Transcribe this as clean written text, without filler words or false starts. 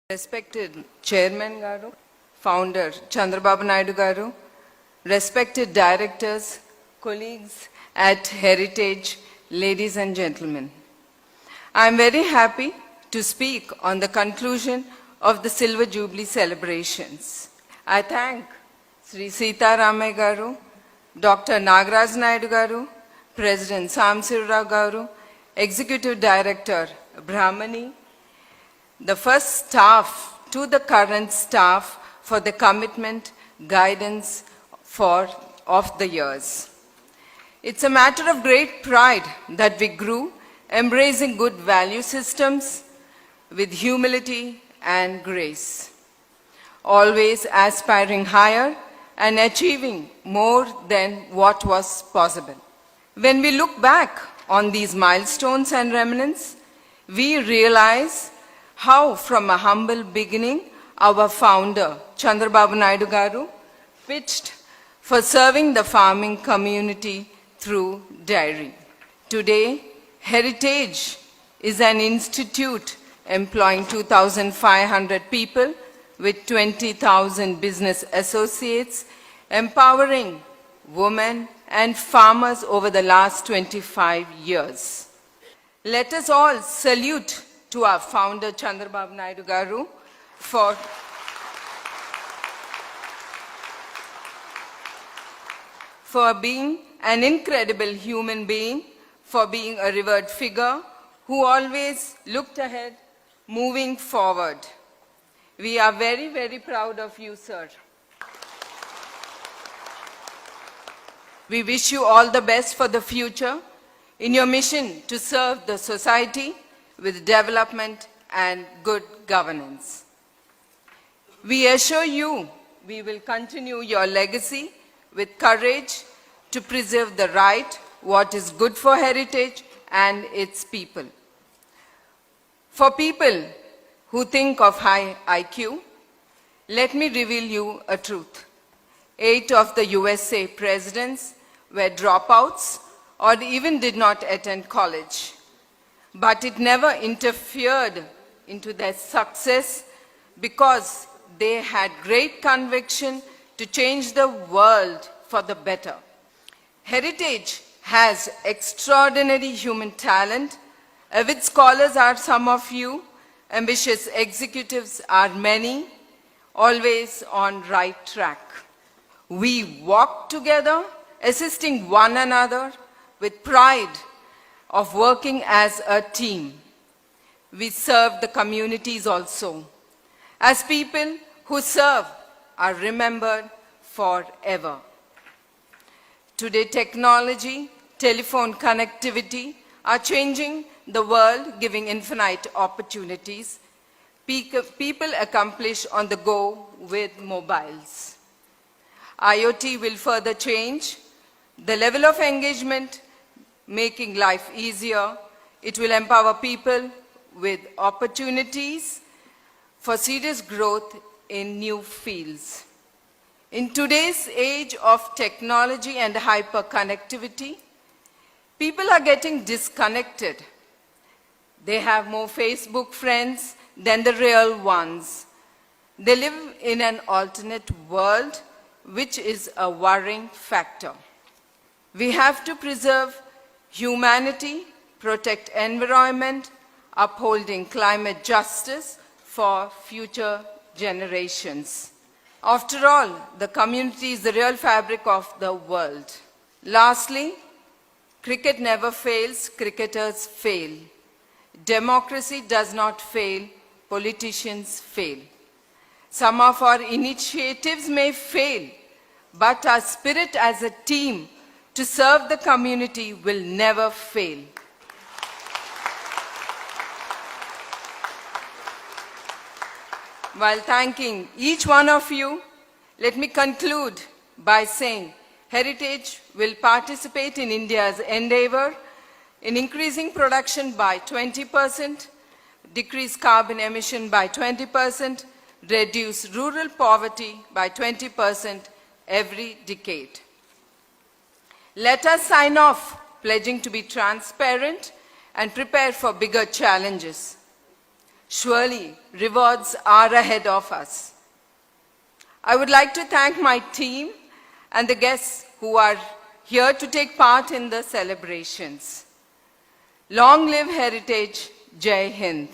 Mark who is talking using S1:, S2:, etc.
S1: Respected Chairman Garu, Founder Chandrababu Naidu Garu, respected directors, colleagues at Heritage, ladies and gentlemen. I am very happy to speak on the conclusion of the Silver Jubilee celebrations. I thank Sri Sita Ramaya Garu, Dr. Nagaraj Naidu Garu, President Samsirrao Garu, Executive Director Brahmani, the first staff to the current staff for the commitment, guidance of the years. It's a matter of great pride that we grew, embracing good value systems with humility and grace, always aspiring higher and achieving more than what was possible. When we look back on these milestones and remnants, we realize how from a humble beginning, our founder, Chandrababu Naidu Garu, pitched for serving the farming community through dairy. Today, Heritage is an institute employing 2,500 people with 20,000 business associates, empowering women and farmers over the last 25 years. Let us all salute to our founder, Chandrababu Naidu Garu, for being an incredible human being, for being a revered figure who always looked ahead, moving forward. We are very, very proud of you, sir. We wish you all the best for the future in your mission to serve the society with development and good governance. We assure you we will continue your legacy with courage to preserve the right, what is good for Heritage and its people. For people who think of high IQ, let me reveal you a truth. 8 of the USA presidents were dropouts or even did not attend college. But it never interfered into their success because they had great conviction to change the world for the better. Heritage has extraordinary human talent. Avid scholars are some of you. Ambitious executives are many, always on right track. We walk together, assisting one another with pride of working as a team. We serve the communities also. As people who serve are remembered forever. Today, technology, telephone connectivity are changing the world, giving infinite opportunities. People accomplish on the go with mobiles. IoT will further change the level of engagement, making life easier. It will empower people with opportunities for serious growth in new fields. In today's age of technology and hyperconnectivity, people are getting disconnected. They have more Facebook friends than the real ones. They live in an alternate world, which is a worrying factor. We have to preserve humanity, protect environment, upholding climate justice for future generations. After all, the community is the real fabric of the world. Lastly, cricket never fails, cricketers fail. Democracy does not fail, politicians fail. Some of our initiatives may fail, but our spirit as a team to serve the community will never fail. While thanking each one of you, let me conclude by saying Heritage will participate in India's endeavor in increasing production by 20%, decrease carbon emission by 20%, reduce rural poverty by 20% every decade. Let us sign off pledging to be transparent and prepare for bigger challenges. Surely, rewards are ahead of us. I would like to thank my team and the guests who are here to take part in the celebrations. Long live heritage, Jai Hind.